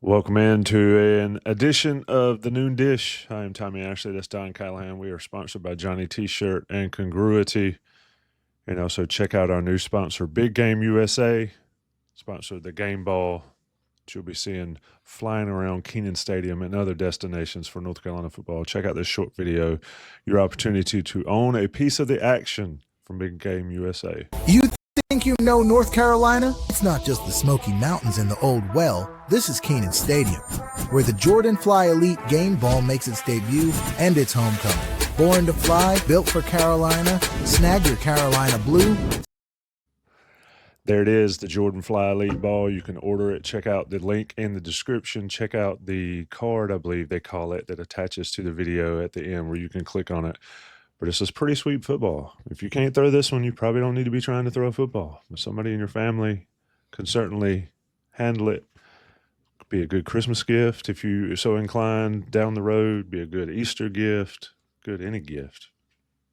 Welcome into an edition of the Noon Dish. I am Tommy Ashley. That's Don Callahan. We are sponsored by Johnny T-Shirt and Congruity. And also check out our new sponsor, Big Game USA, sponsor the Game Ball that you'll be seeing flying around Kenan Stadium and other destinations for North Carolina football. Check out this short video, your opportunity to own a piece of the action from Big Game USA. You think you know North Carolina? It's not just the Smoky Mountains and the Old Well. This is Kenan Stadium, where the Jordan Fly Elite Game Ball makes its debut and its homecoming. Born to fly, built for Carolina, snag your Carolina blue. There it is, the Jordan Fly Elite Ball. You can order it. Check out the link in the description. Check out the card, I believe they call it, that attaches to the video at the end where you can click on it. But it's just pretty sweet football. If you can't throw this one, you probably don't need to be trying to throw a football. But somebody in your family can certainly handle it. Could be a good Christmas gift if you're so inclined down the road. Be a good Easter gift. Good any gift.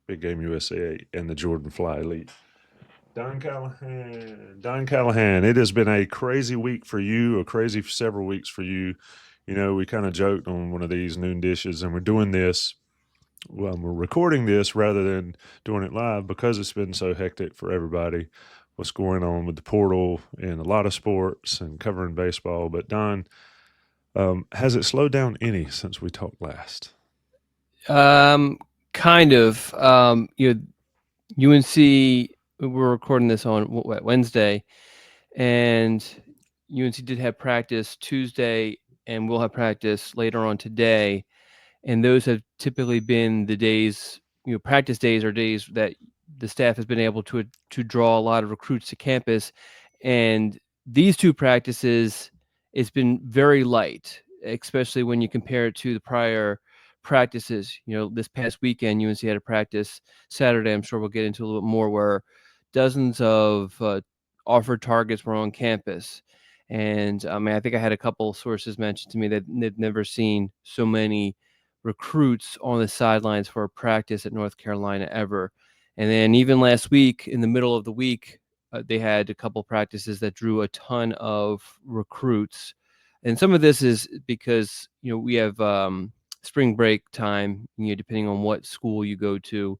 Big Game USA and the Jordan Fly Elite. Don Callahan, it has been a crazy week for you, a crazy several weeks for you. You know, we kind of joked on one of these noon dishes, and we're doing this. Well, we're recording this rather than doing it live because it's been so hectic for everybody. What's going on with the portal and a lot of sports and covering baseball. But Don, has it slowed down any since we talked last? Kind of. UNC. We're recording this on Wednesday, and UNC did have practice Tuesday, and we'll have practice later on today. And those have typically been the days, practice days are days that the staff has been able to draw a lot of recruits to campus. And these two practices, it's been very light, especially when you compare it to the prior practices. This past weekend, UNC had a practice Saturday. I'm sure we'll get into a little bit more, where dozens of offered targets were on campus. And I think I had a couple sources mention to me that they've never seen so many recruits on the sidelines for a practice at North Carolina ever. And then even last week, in the middle of the week, they had a couple practices that drew a ton of recruits. And some of this is because, we have spring break time, depending on what school you go to,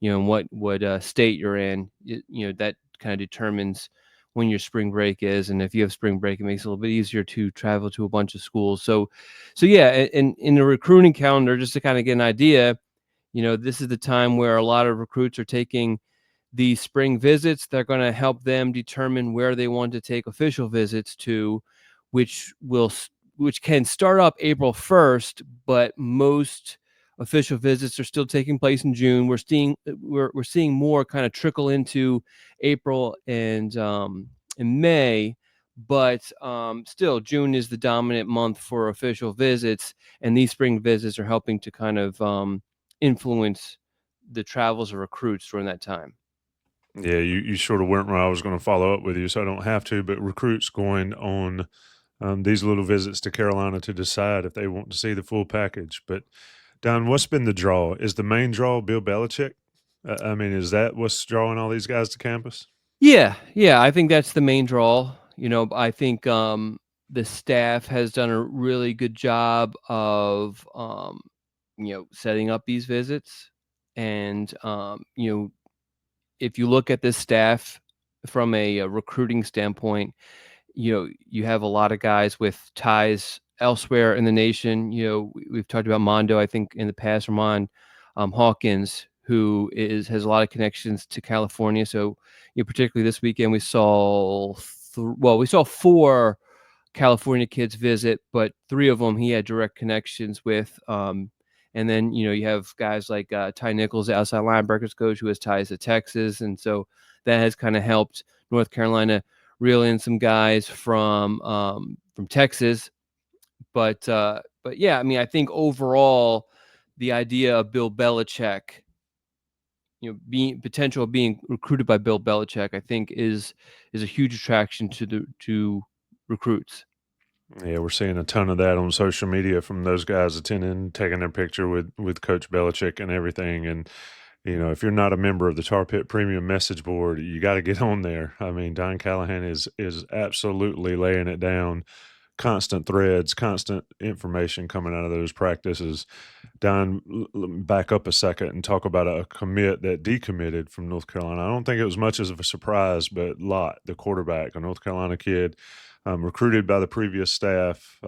and what state you're in, that kind of determines when your spring break is. And if you have spring break, it makes it a little bit easier to travel to a bunch of schools. So yeah, and in the recruiting calendar, just to kind of get an idea, this is the time where a lot of recruits are taking these spring visits. They're going to help them determine where they want to take official visits to, which can start up April 1st, but most official visits are still taking place in June. We're seeing more kind of trickle into April and in May, but still June is the dominant month for official visits, and these spring visits are helping to kind of influence the travels of recruits during that time. Yeah, you sort of went where I was going to follow up with you, so I don't have to, but recruits going on these little visits to Carolina to decide if they want to see the full package. But Don, what's been the draw? Is the main draw Bill Belichick? Is that what's drawing all these guys to campus? Yeah, I think that's the main draw. I think the staff has done a really good job of setting up these visits. And if you look at this staff from a recruiting standpoint, you have a lot of guys with ties elsewhere in the nation. We've talked about Mondo, I think, in the past, Ramon Hawkins, who has a lot of connections to California. So, particularly this weekend, we saw four California kids visit, but three of them he had direct connections with. And then, you have guys like Ty Nichols, the outside linebackers coach, who has ties to Texas. And so that has kind of helped North Carolina reel in some guys from Texas. But yeah, I think overall, the idea of Bill Belichick, being recruited by Bill Belichick, I think is a huge attraction to recruits. Yeah, we're seeing a ton of that on social media from those guys attending, taking their picture with Coach Belichick and everything. And, if you're not a member of the Tar Pit Premium message board, you got to get on there. Don Callahan is absolutely laying it down, constant threads, constant information coming out of those practices. Don, back up a second and talk about a commit that decommitted from North Carolina. I don't think it was much of a surprise, but Lott, the quarterback, a North Carolina kid, recruited by the previous staff,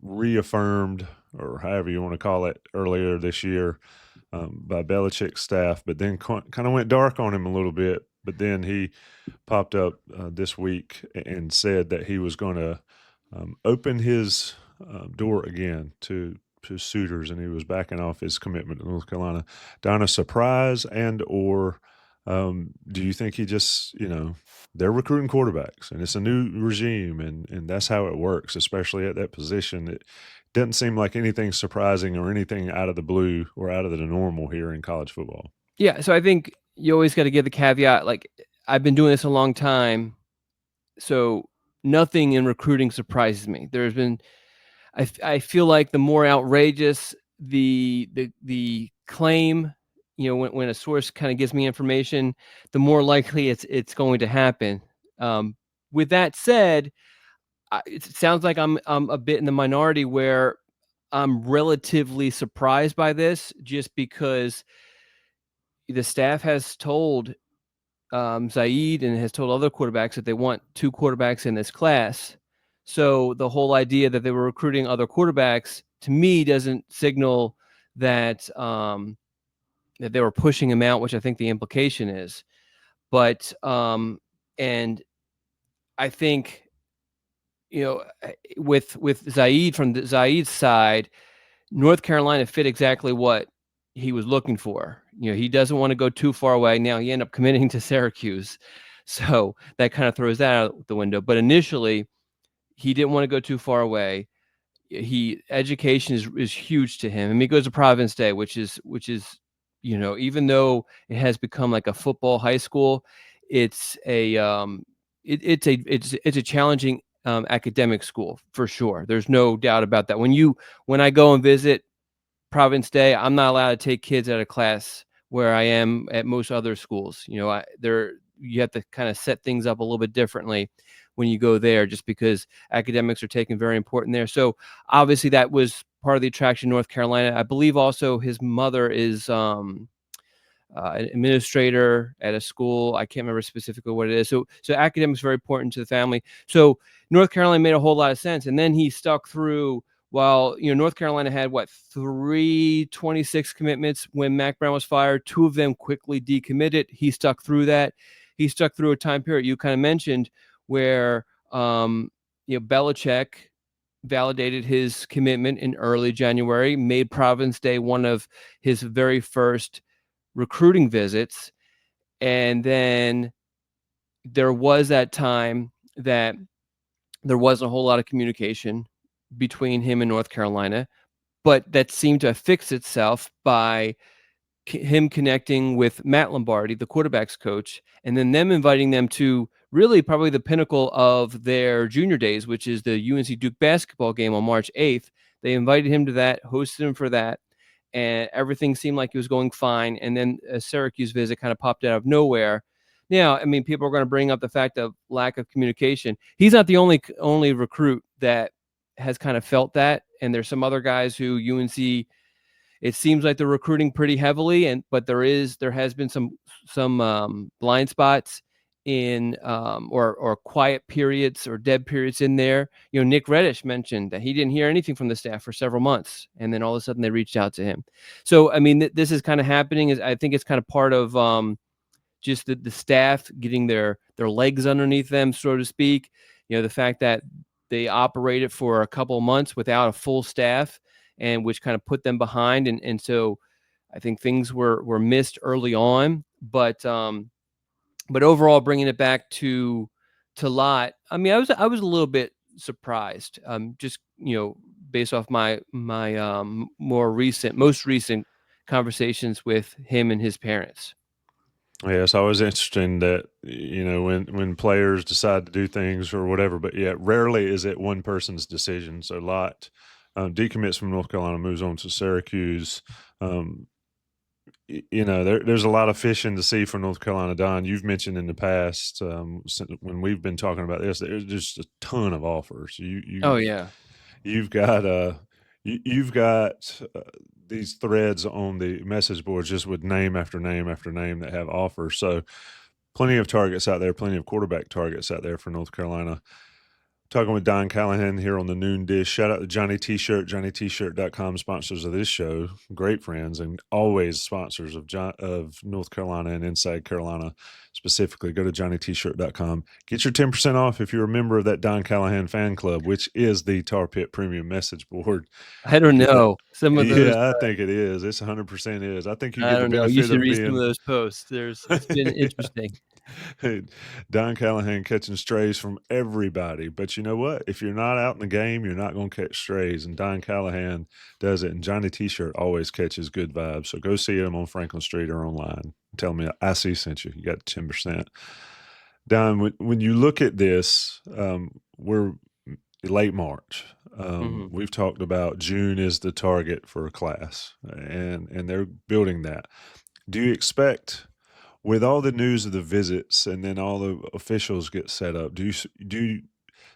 reaffirmed, or however you want to call it, earlier this year by Belichick's staff, but then kind of went dark on him a little bit. But then he popped up this week and said that he was going to open his door again to suitors, and he was backing off his commitment to North Carolina. Don, a surprise, and or do you think he just, they're recruiting quarterbacks, and it's a new regime, and that's how it works, especially at that position. It doesn't seem like anything surprising or anything out of the blue or out of the normal here in college football. Yeah, so I think you always got to give the caveat, like, I've been doing this a long time, so nothing in recruiting surprises me. There's been, I feel like the more outrageous the claim, when a source kind of gives me information, the more likely it's going to happen. With that said, it sounds like I'm a bit in the minority where I'm relatively surprised by this, just because the staff has told Zaid and has told other quarterbacks that they want 2 quarterbacks in this class. So the whole idea that they were recruiting other quarterbacks, to me, doesn't signal that that they were pushing him out, which I think the implication is. But and I think, with Zaid, from Zaid's side, North Carolina fit exactly what he was looking for. He doesn't want to go too far away. Now he ended up committing to Syracuse, so that kind of throws that out the window. But initially, he didn't want to go too far away. Education is huge to him. I mean, he goes to Providence Day, which is even though it has become like a football high school, it's it's a challenging academic school for sure. There's no doubt about that. When I go and visit Providence Day, I'm not allowed to take kids out of class where I am at most other schools. You have to kind of set things up a little bit differently when you go there, just because academics are taken very important there. So obviously that was part of the attraction in North Carolina. I believe also his mother is an administrator at a school. I can't remember specifically what it is. So academics are very important to the family. So North Carolina made a whole lot of sense. And then he stuck through, while North Carolina had 326 commitments when Mac Brown was fired. 2 of them quickly decommitted. He stuck through that. He stuck through a time period you kind of mentioned where Belichick validated his commitment in early January, made Providence Day one of his very first recruiting visits, and then there was that time that there wasn't a whole lot of communication between him and North Carolina, but that seemed to have fixed itself by him connecting with Matt Lombardi, the quarterback's coach, and then them inviting them to really probably the pinnacle of their junior days, which is the UNC Duke basketball game on March 8th. They invited him to that, hosted him for that, and everything seemed like it was going fine. And then a Syracuse visit kind of popped out of nowhere. Now, I mean, people are going to bring up the fact of lack of communication. He's not the only recruit that has kind of felt that, and there's some other guys who UNC, it seems like they're recruiting pretty heavily, but there has been some blind spots in or quiet periods or dead periods in there. Nick Reddish mentioned that he didn't hear anything from the staff for several months, and then all of a sudden they reached out to him. So I mean, this is kind of happening. I think it's kind of part of just the staff getting their legs underneath them, so to speak. The fact that they operated for a couple of months without a full staff, and which kind of put them behind. And so I think things were missed early on, but overall, bringing it back to Lott, I mean, I was a little bit surprised, just, based off my most recent conversations with him and his parents. Yeah, it's always interesting that when players decide to do things or whatever, but yeah, rarely is it one person's decision. So Lott decommits from North Carolina, moves on to Syracuse. there's a lot of fishing to see for North Carolina. Don, you've mentioned in the past when we've been talking about this, there's just a ton of offers. Oh yeah. You've got you've got these threads on the message boards just with name after name after name that have offers. So plenty of targets out there, plenty of quarterback targets out there for North Carolina. Talking with Don Callahan here on the Noon Dish. Shout out to Johnny T-Shirt, JohnnyT-Shirt.com, sponsors of this show. Great friends and always sponsors of North Carolina and Inside Carolina specifically. Go to JohnnyT-Shirt.com. Get your 10% off if you're a member of that Don Callahan fan club, which is the Tar Pit Premium message board. I don't Get that. know. Some of those, Yeah, I think it is. It's 100% is. I think you I get the don't know. You benefit should of read some of being those posts. It's been interesting. Don Callahan catching strays from everybody. But you know what? If you're not out in the game, you're not going to catch strays. And Don Callahan does it. And Johnny T-Shirt always catches good vibes. So go see him on Franklin Street or online. Tell me I see sent you. You got 10%. Don, when you look at this, we're late March. We've talked about June is the target for a class, and they're building that. Do you expect, with all the news of the visits and then all the officials get set up, do you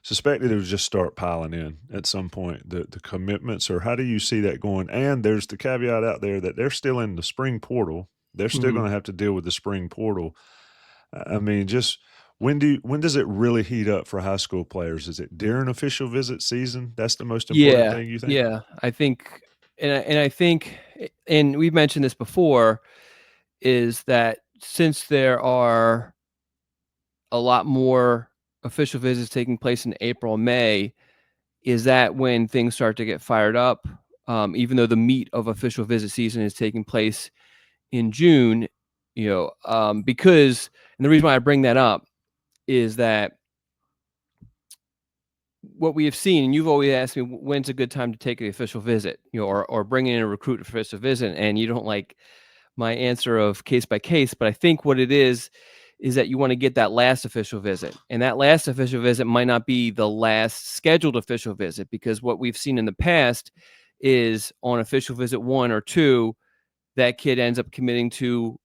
suspect that it would just start piling in at some point, the commitments, or how do you see that going? And there's the caveat out there that they're still in the spring portal. They're still going to have to deal with the spring portal. I mean, just when does it really heat up for high school players? Is it during official visit season? That's the most important thing, you think? Yeah. I think, and I think, and we've mentioned this before, is that since there are a lot more official visits taking place in April, May, is that when things start to get fired up? Even though the meat of official visit season is taking place in June, because, and the reason why I bring that up is that what we have seen, and you've always asked me when's a good time to take the official visit, or bring in a recruit for official visit, and you don't like my answer of case by case, but I think what it is that you want to get that last official visit, and that last official visit might not be the last scheduled official visit, because what we've seen in the past is on official visit 1 or 2, that kid ends up committing to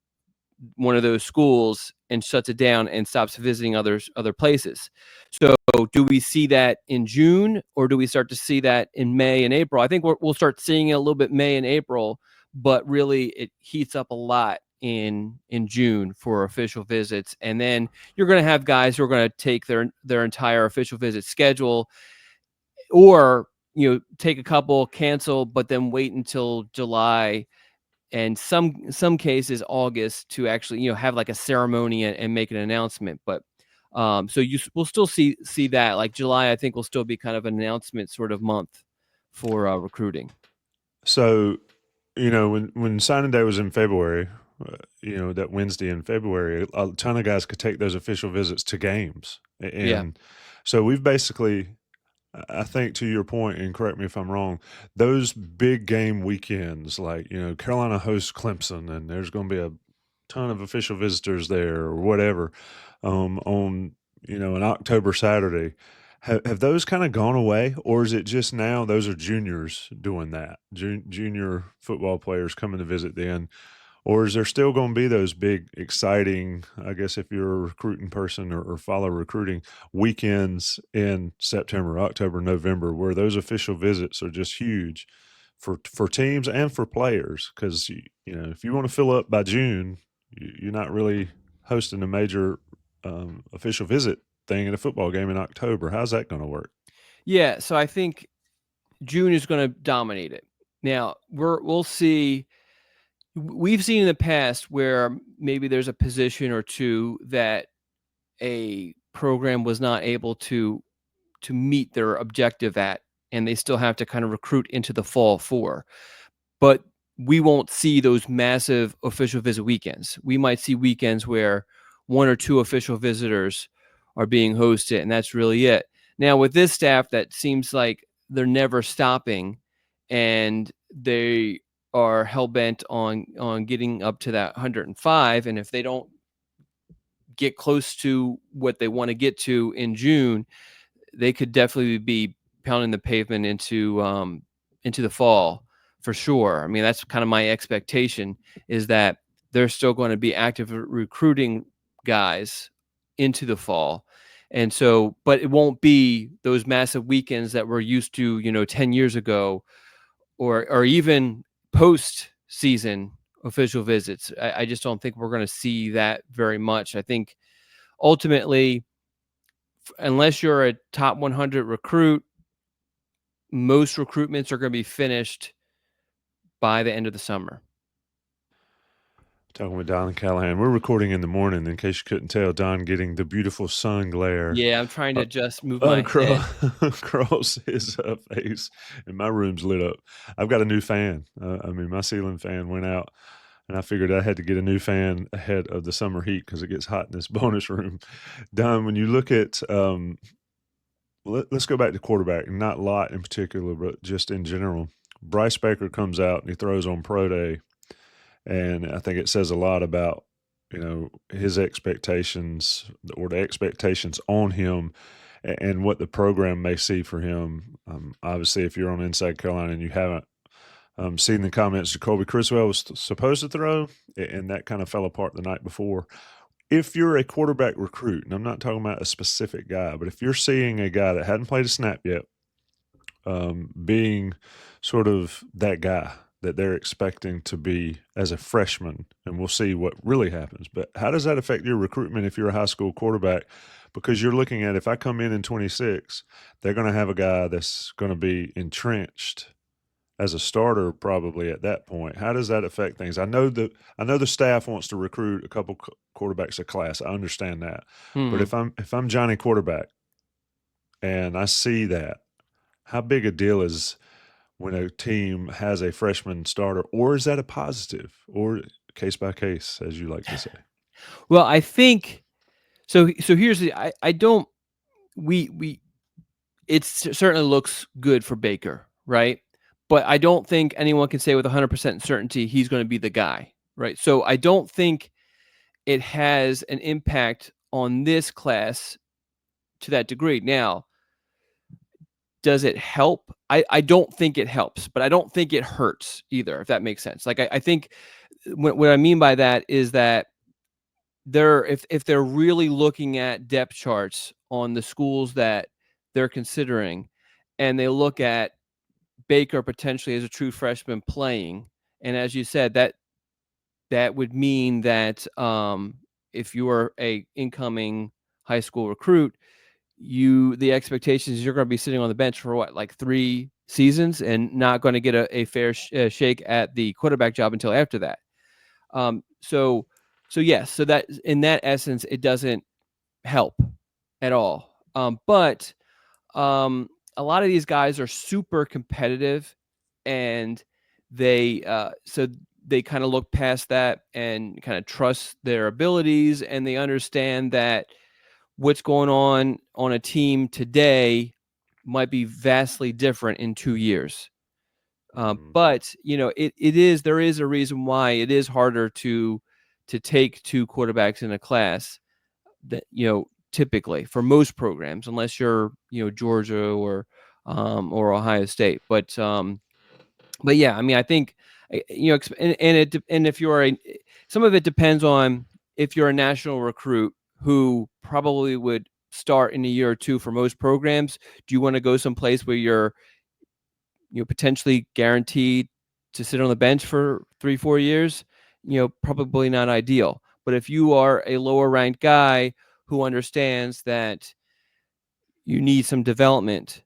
one of those schools and shuts it down and stops visiting other places. So do we see that in June, or do we start to see that in May and April? I think we'll start seeing it a little bit May and April, but really it heats up a lot in June for official visits. And then you're going to have guys who are going to take their entire official visit schedule, or take a couple, cancel, but then wait until July, and some cases August, to actually have like a ceremony and make an announcement. But so we'll still see that, like July, I think, will still be kind of an announcement sort of month for recruiting. So, when signing day was in February, that Wednesday in February, a ton of guys could take those official visits to games. And so we've basically, I think, to your point, and correct me if I'm wrong, those big game weekends, like, Carolina hosts Clemson, and there's going to be a ton of official visitors there or whatever, on, an October Saturday. Have those kind of gone away, or is it just now those are juniors doing that, junior football players coming to visit then? Or is there still going to be those big, exciting, I guess if you're a recruiting person or follow recruiting, weekends in September, October, November, where those official visits are just huge for teams and for players? Because, if you want to fill up by June, you're not really hosting a major official visit thing in a football game in October. How's that going to work? Yeah, so I think June is going to dominate it. Now, we'll see. We've seen in the past where maybe there's a position or two that a program was not able to meet their objective at, and they still have to kind of recruit into the fall for. But we won't see those massive official visit weekends. We might see weekends where 1 or 2 official visitors are being hosted, and that's really it. Now, with this staff, that seems like they're never stopping, and they are hell-bent on getting up to that 105. And if they don't get close to what they want to get to in June, they could definitely be pounding the pavement into the fall for sure. I mean, that's kind of my expectation, is that they're still going to be active recruiting guys into the fall. And so, but it won't be those massive weekends that we're used to, 10 years ago, or even post season official visits. I just don't think we're going to see that very much. I think ultimately, unless you're a top 100 recruit, most recruitments are going to be finished by the end of the summer. Talking with Don Callahan. We're recording in the morning, in case you couldn't tell. Don getting the beautiful sun glare Yeah, I'm trying to just move my head. across his face, and my room's lit up. I've got a new fan. My ceiling fan went out, and I figured I had to get a new fan ahead of the summer heat because it gets hot in this bonus room. Don, when you look at let's go back to quarterback, not Lott in particular, but just in general. Bryce Baker comes out and he throws on pro day, and I think it says a lot about his expectations, or the expectations on him, and what the program may see for him. Obviously, if you're on Inside Carolina and you haven't seen the comments, Jacoby Criswell was supposed to throw, and that kind of fell apart the night before. If you're a quarterback recruit, and I'm not talking about a specific guy, but if you're seeing a guy that hadn't played a snap yet, being sort of that guy that they're expecting to be as a freshman, and we'll see what really happens. But how does that affect your recruitment if you're a high school quarterback? Because you're looking at, if I come in 26, they're going to have a guy that's going to be entrenched as a starter probably at that point. How does that affect things? I know the staff wants to recruit a couple quarterbacks a class. I understand that. But if I'm Johnny quarterback and I see that, how big a deal is when a team has a freshman starter, or is that a positive, or case by case, as you like to say? Well, I think so. So here's the I don't we it certainly looks good for Baker, right? But I don't think anyone can say with 100% certainty he's going to be the guy, right? So I don't think it has an impact on this class to that degree. Now, does it help? I don't think it helps, but I don't think it hurts either, if that makes sense. Like I think what I mean by that is that if they're really looking at depth charts on the schools that they're considering, and they look at Baker potentially as a true freshman playing, and as you said, that would mean that if you are a incoming high school recruit, the expectations is you're going to be sitting on the bench for what, like 3 seasons, and not going to get a fair shake at the quarterback job until after that. So yes, so that in that essence, it doesn't help at all. But a lot of these guys are super competitive, and they kind of look past that and kind of trust their abilities, and they understand that what's going on a team today might be vastly different in 2 years. But there is a reason why it is harder to take 2 quarterbacks in a class, that typically for most programs, unless you're Georgia or Ohio State. But yeah, I mean, I think and if you're some of it depends on if you're a national recruit who probably would start in a year or two for most programs. Do you want to go someplace where you're potentially guaranteed to sit on the bench for 3-4 years? Probably not ideal. But if you are a lower ranked guy who understands that you need some development,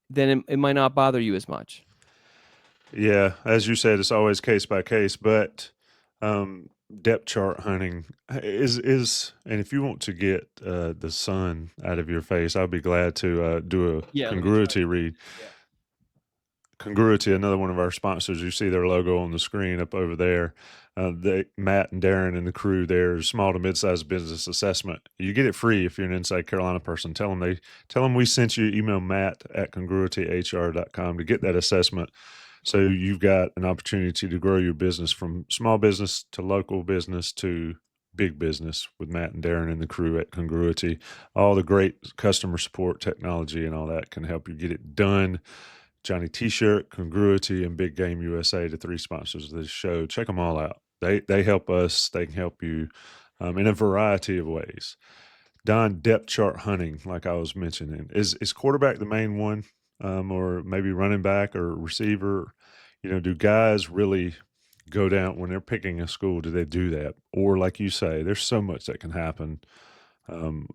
then it might not bother you as much. Yeah, as you said, it's always case by case, but depth chart hunting is, and if you want to get the sun out of your face, I'll be glad to do a congruity read. Yeah. Congruity, another one of our sponsors. You see their logo on the screen up over there. Matt and Darren and the crew there, small to mid-sized business assessment. You get it free if you're an Inside Carolina person. Tell them we sent you. Email Matt at congruityhr.com to get that assessment. So you've got an opportunity to grow your business from small business to local business to big business with Matt and Darren and the crew at Congruity. All the great customer support technology and all that can help you get it done Johnny T-shirt, Congruity, and Big Game USA, the 3 sponsors of this show. Check them all out. They help us. They can help you in a variety of ways. Don, depth chart hunting, like I was mentioning, is quarterback the main one, or maybe running back or receiver? Do guys really go down when they're picking a school? Do they do that, or like you say, there's so much that can happen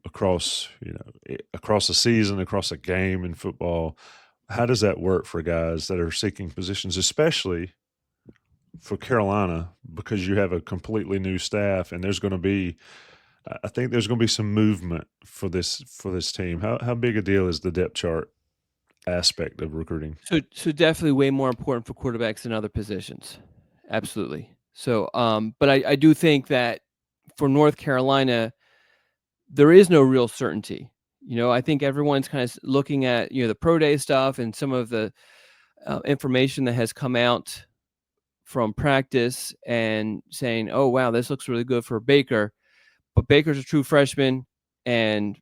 across across a season, across a game in football. How does that work for guys that are seeking positions, especially for Carolina, because you have a completely new staff and there's going to be, I think there's going to be some movement for this team. How big a deal is the depth chart aspect of recruiting? So definitely way more important for quarterbacks than other positions. Absolutely. So, but I do think that for North Carolina, there is no real certainty. I think everyone's kind of looking at the pro day stuff and some of the information that has come out from practice and saying, "Oh wow, this looks really good for Baker," but Baker's a true freshman, and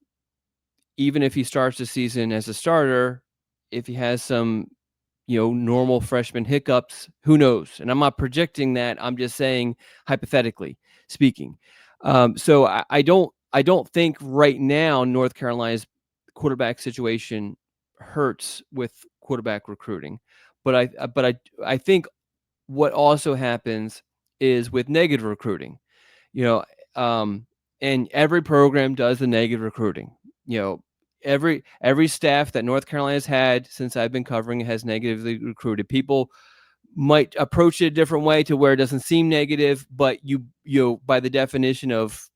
even if he starts the season as a starter, if he has some normal freshman hiccups, who knows? And I'm not projecting that. I'm just saying hypothetically speaking. So I don't think right now North Carolina's quarterback situation hurts with quarterback recruiting, but I think what also happens is with negative recruiting, you know, and every program does the negative recruiting. Every staff that North Carolina's had since I've been covering it has negatively recruited. People might approach it a different way to where it doesn't seem negative, but by the definition of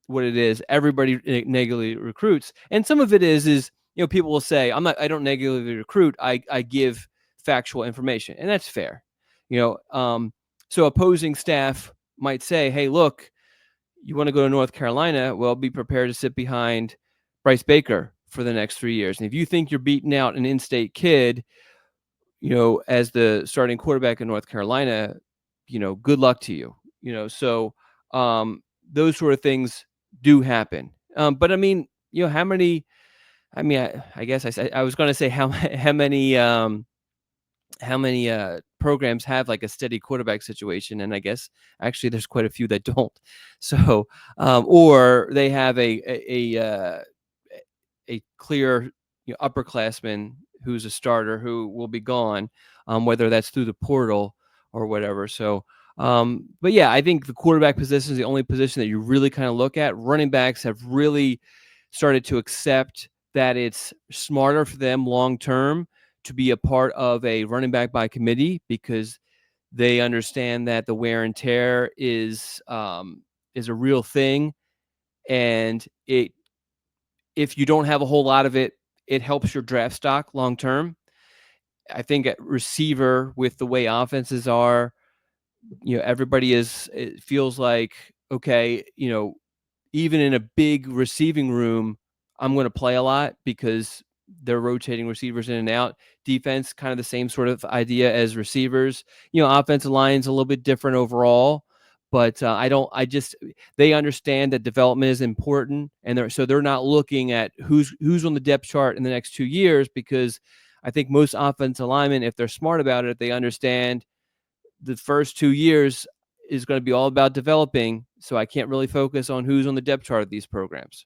what it is, everybody negatively recruits. And some of it is people will say, I don't negatively recruit. I give factual information, and that's fair. So opposing staff might say, hey, look, you want to go to North Carolina? Well, be prepared to sit behind Bryce Baker for the next 3 years. And if you think you're beating out an in-state kid, as the starting quarterback in North Carolina, good luck to you. So those sort of things do happen. But I mean, how many? I mean, I guess I was going to say how many programs have like a steady quarterback situation, and I guess actually there's quite a few that don't. So or they have a clear upperclassman who's a starter who will be gone, whether that's through the portal or whatever. So but yeah, I think the quarterback position is the only position that you really kind of look at. Running backs have really started to accept that it's smarter for them long term to be a part of a running back by committee, because they understand that the wear and tear is a real thing, and if you don't have a whole lot of it, it helps your draft stock long term. I think at receiver, with the way offenses are, everybody it feels like, okay, even in a big receiving room, I'm going to play a lot because they're rotating receivers in and out. Defense, kind of the same sort of idea as receivers. Offensive line's a little bit different overall, but they understand that development is important, and they're not looking at who's on the depth chart in the next 2 years, because I think most offensive linemen, if they're smart about it, they understand the first 2 years is going to be all about developing, so I can't really focus on who's on the depth chart of these programs.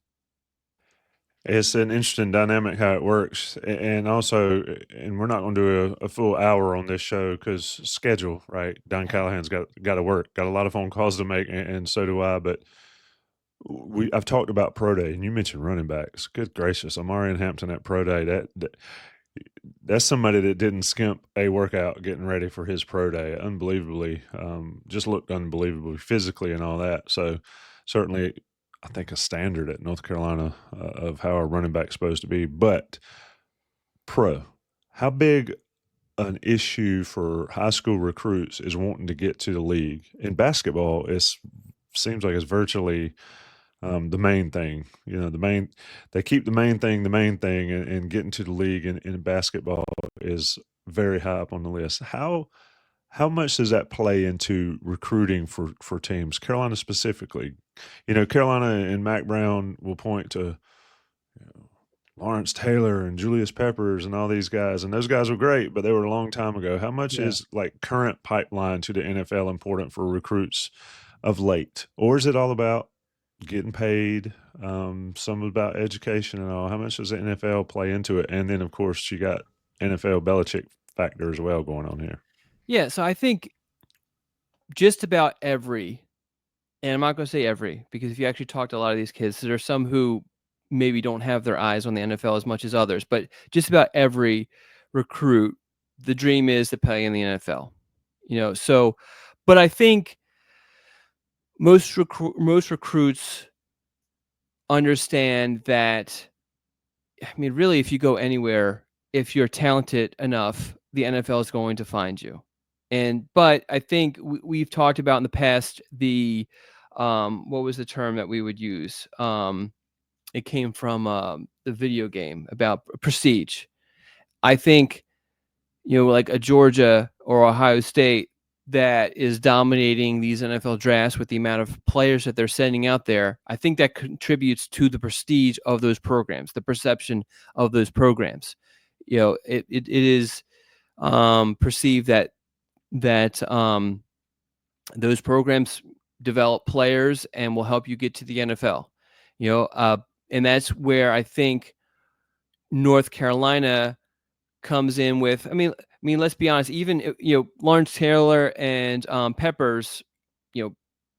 It's an interesting dynamic how it works, and also, and we're not going to do a full hour on this show because schedule, right? Don Callahan's got to work, got a lot of phone calls to make, and so do I. But I've talked about pro day, and you mentioned running backs. Good gracious, Amari and Hampton at pro day. That's somebody that didn't skimp a workout getting ready for his pro day. Unbelievably, just looked unbelievably physically and all that. So certainly, I think a standard at North Carolina of how a running back's supposed to be. But pro, how big an issue for high school recruits is wanting to get to the league? In basketball, seems like it's virtually the main thing. They keep the main thing, and getting to the league in basketball is very high up on the list. How much does that play into recruiting for teams? Carolina specifically, Carolina and Mac Brown will point to Lawrence Taylor and Julius Peppers and all these guys, and those guys were great, but they were a long time ago. How much Yeah. is like current pipeline to the NFL important for recruits of late, or is it all about getting paid? Some about education and all. How much does the NFL play into it? And then, of course, you got NFL Belichick factor as well going on here. Yeah, so I think just about every, and I'm not going to say every, because if you actually talk to a lot of these kids, there are some who maybe don't have their eyes on the NFL as much as others, but just about every recruit, the dream is to play in the NFL. So, but I think most recruits understand that. I mean, really, if you go anywhere, if you're talented enough, the NFL is going to find you. But I think we've talked about in the past what was the term that we would use? It came from the video game about prestige. I think like a Georgia or Ohio State that is dominating these NFL drafts with the amount of players that they're sending out there, I think that contributes to the prestige of those programs, the perception of those programs. It is perceived that those programs develop players and will help you get to the NFL. And that's where I think North Carolina comes in with. I mean, let's be honest. Even Lawrence Taylor and Peppers, some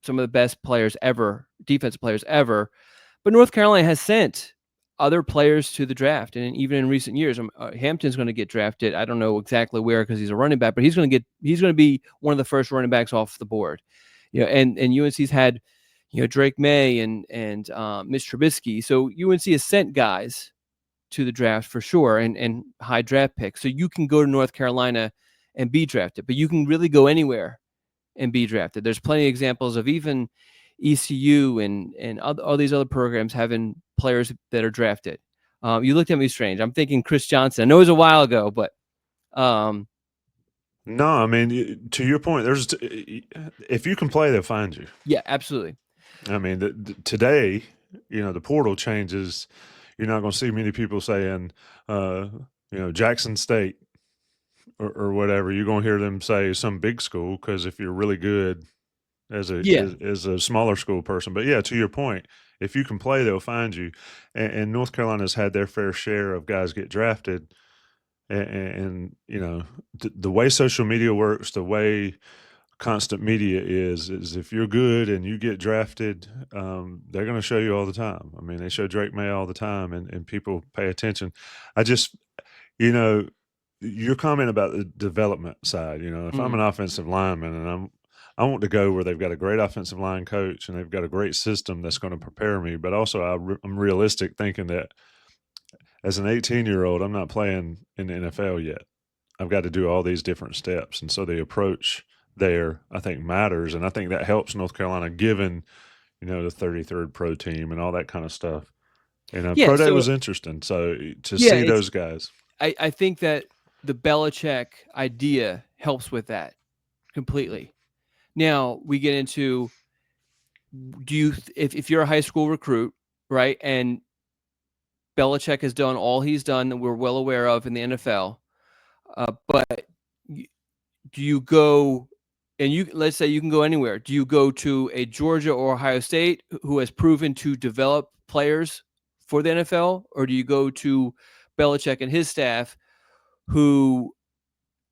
of the best players ever, defensive players ever. But North Carolina has sent other players to the draft, and even in recent years, Hampton's going to get drafted. I don't know exactly where because he's a running back, but he's going to be one of the first running backs off the board. And UNC's had Drake May and Mitch Trubisky, so UNC has sent guys to the draft for sure, and high draft picks. So you can go to North Carolina and be drafted, but you can really go anywhere and be drafted. There's plenty of examples of even ECU and all these other programs having players that are drafted. You looked at me strange. I'm thinking Chris Johnson. I know it was a while ago, but no, I mean, to your point, if you can play, they'll find you. Yeah, absolutely. I mean, today, the portal changes. You're not going to see many people saying, Jackson State or whatever. You're going to hear them say some big school because if you're really good as a smaller school person. But yeah, to your point, if you can play, they'll find you. And North Carolina's had their fair share of guys get drafted. And the way social media works, the way constant media is if you're good and you get drafted, they're going to show you all the time. I mean, they show Drake May all the time, and people pay attention. I just, your comment about the development side, if I'm an offensive lineman and I want to go where they've got a great offensive line coach and they've got a great system that's going to prepare me, but also I'm realistic thinking that as an 18-year-old, I'm not playing in the NFL yet. I've got to do all these different steps. And so the approach there, I think, matters. And I think that helps North Carolina, given, the 33rd pro team and all that kind of stuff. And pro day was interesting. So to see those guys. I think that the Belichick idea helps with that completely. Now we get into, if you're a high school recruit, right, and Belichick has done all he's done that we're well aware of in the NFL, but do you go, and let's say you can go anywhere. Do you go to a Georgia or Ohio State who has proven to develop players for the NFL, or do you go to Belichick and his staff who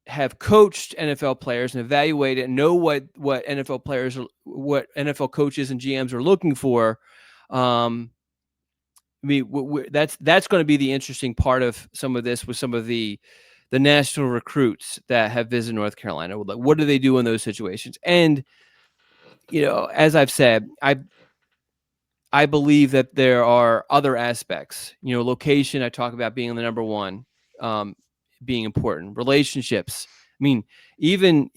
have coached NFL players and evaluated and know what NFL players, what NFL coaches and GMs are looking for? I mean, that's going to be the interesting part of some of this with some of the national recruits that have visited North Carolina. Like, what do they do in those situations? And, as I've said, I believe that there are other aspects, location. I talk about being the number one, being important, relationships. I mean, even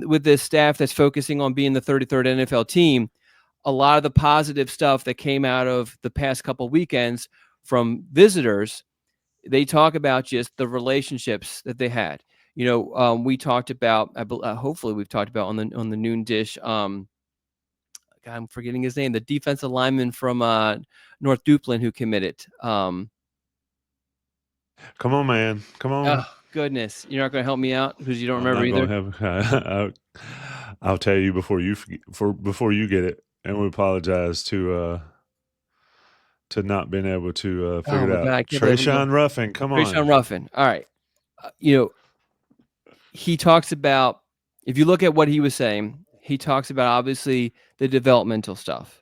with this staff that's focusing on being the 33rd NFL team, a lot of the positive stuff that came out of the past couple of weekends from visitors, they talk about just the relationships that they had. We talked about, hopefully we've talked about on the noon dish. God, I'm forgetting his name, the defensive lineman from North Duplin who committed. Come on, man. Come on. Oh, goodness. You're not going to help me out because you don't I'm remember not either? going to have. I'll tell you before you before you get it, and we apologize to not being able to Oh, figure it my out. God. I can't believe I'm going. Trayshawn Ruffin, come on. Trayshawn Ruffin. All right. You know, he talks about, if you look at what he was saying, he talks about obviously the developmental stuff.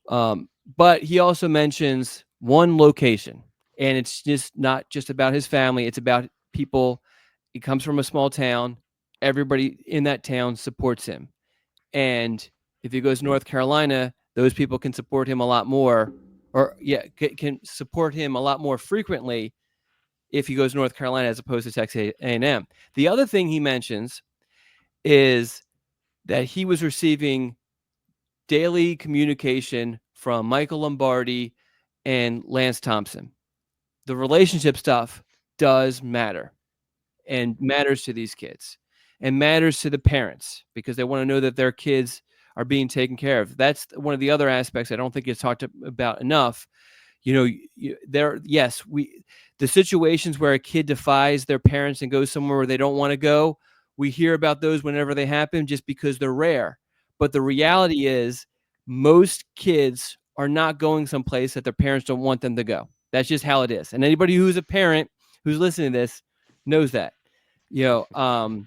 But he also mentions one location, and it's just not just about his family, it's about people. He comes from a small town. Everybody in that town supports him. And if he goes to North Carolina, those people can support him a lot more, or can support him a lot more frequently if he goes to North Carolina as opposed to Texas A&M. The other thing he mentions is that he was receiving daily communication from Michael Lombardi and Lance Thompson. The relationship stuff does matter, and matters to these kids, and matters to the parents because they want to know that their kids are being taken care of. That's one of the other aspects I don't think it's talked about enough. Yes, the situations where a kid defies their parents and goes somewhere where they don't want to go, we hear about those whenever they happen just because they're rare. But the reality is most kids are not going someplace that their parents don't want them to go. That's just how it is. And anybody who's a parent who's listening to this knows that. You know,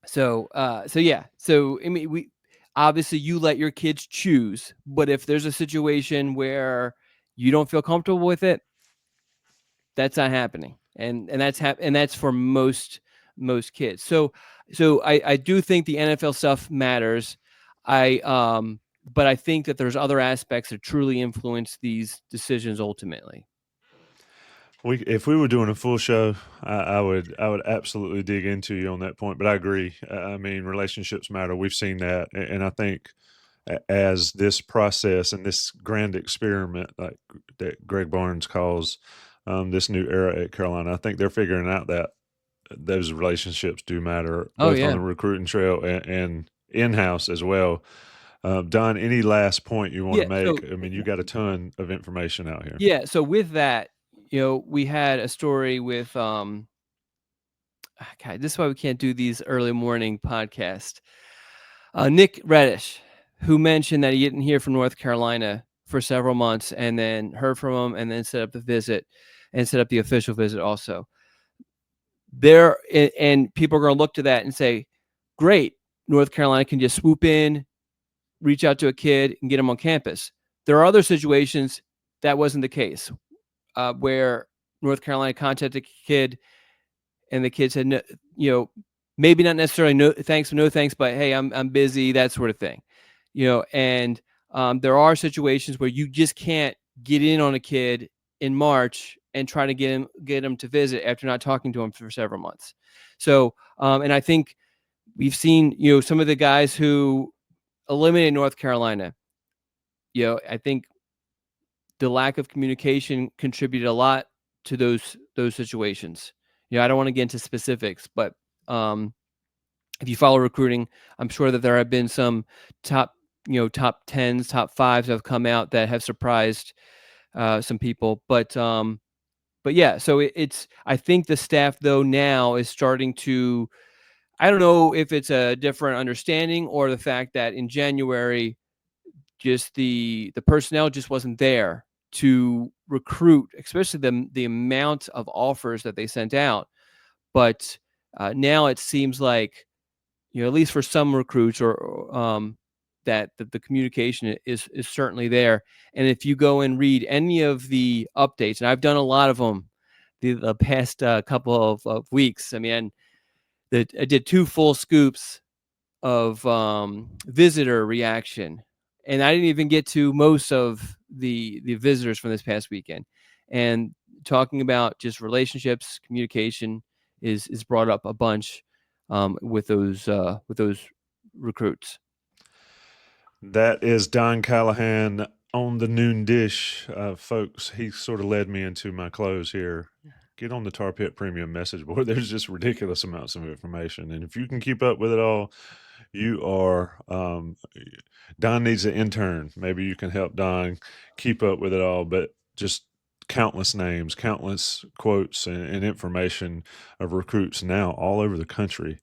so yeah. So I mean, we obviously you let your kids choose, but if there's a situation where you don't feel comfortable with it, that's not happening, and that's for most kids. So I do think the NFL stuff matters. But I think that there's other aspects that truly influence these decisions ultimately. If we were doing a full show, I would absolutely dig into you on that point. But I agree. I mean, relationships matter. We've seen that, and I think as this process and this grand experiment, like that Greg Barnes calls this new era at Carolina, I think they're figuring out that those relationships do matter, Oh both on yeah. the recruiting trail and in house as well. Don, any last point you want to Yeah. So make? I mean, you got a ton of information out here. yeah. So with that, we had a story with God, this is why we can't do these early morning podcasts. Nick Reddish, who mentioned that he didn't hear from North Carolina for several months, and then heard from him, and then set up the visit, and set up the official visit also. There, and people are going to look to that and say, "Great, North Carolina can just swoop in, reach out to a kid, and get him on campus." There are other situations that wasn't the case, where North Carolina contacted a kid and the kid said, no, maybe not necessarily no thanks, but hey, I'm busy, that sort of thing. And there are situations where you just can't get in on a kid in March and try to get him to visit after not talking to him for several months. So, and I think we've seen, some of the guys who eliminated North Carolina. I think the lack of communication contributed a lot to those situations. I don't want to get into specifics, but if you follow recruiting, I'm sure that there have been some top top tens, top fives that have come out that have surprised some people. But yeah, so it's I think the staff though now is starting to. I don't know if it's a different understanding or the fact that in January just the personnel just wasn't there to recruit, especially the amount of offers that they sent out. But now it seems like, at least for some recruits, or that the communication is certainly there. And if you go and read any of the updates, and I've done a lot of them the past couple of weeks. I mean, I did 2 full scoops of visitor reaction, and I didn't even get to most of the visitors from this past weekend. And talking about just relationships, communication is brought up a bunch with those recruits. That is Don Callahan on the noon dish, folks. He sort of led me into my close here. Get on the Tar Pit Premium message board. There's just ridiculous amounts of information, and if you can keep up with it all, you are. Don needs an intern. Maybe you can help Don keep up with it all. But just countless names, countless quotes, and information of recruits now all over the country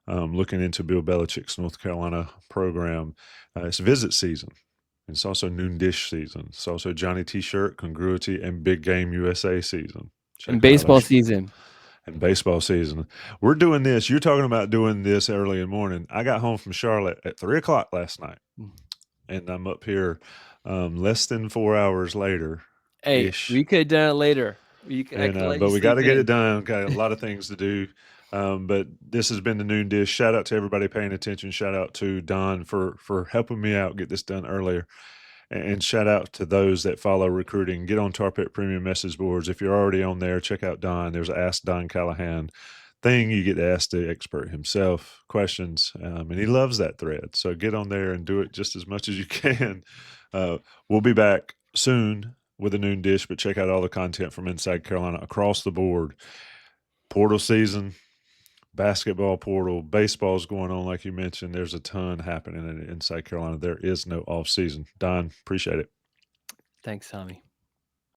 looking into Bill Belichick's North Carolina program. It's visit season. It's also noon dish season. It's also Johnny T-shirt, congruity, and big game USA season. Check And them out. baseball season. And baseball season. We're doing this. You're talking about doing this early in the morning. I got home from Charlotte at 3:00 last night, and I'm up here less than 4 hours later. Hey, we could have done it later. But we got to get it done. Got a lot of things to do. But this has been the noon dish. Shout out to everybody paying attention. Shout out to Don for helping me out get this done earlier. And shout out to those that follow recruiting. Get on Tar Pit Premium message boards. If you're already on there, check out Don. There's an Ask Don Callahan thing. You get to ask the expert himself questions, and he loves that thread. So get on there and do it just as much as you can. We'll be back soon with a noon dish, but check out all the content from Inside Carolina across the board. Portal season, basketball portal, baseball's going on, like you mentioned. There's a ton happening in Inside Carolina. There is no off season. Don, appreciate it. Thanks, Tommy.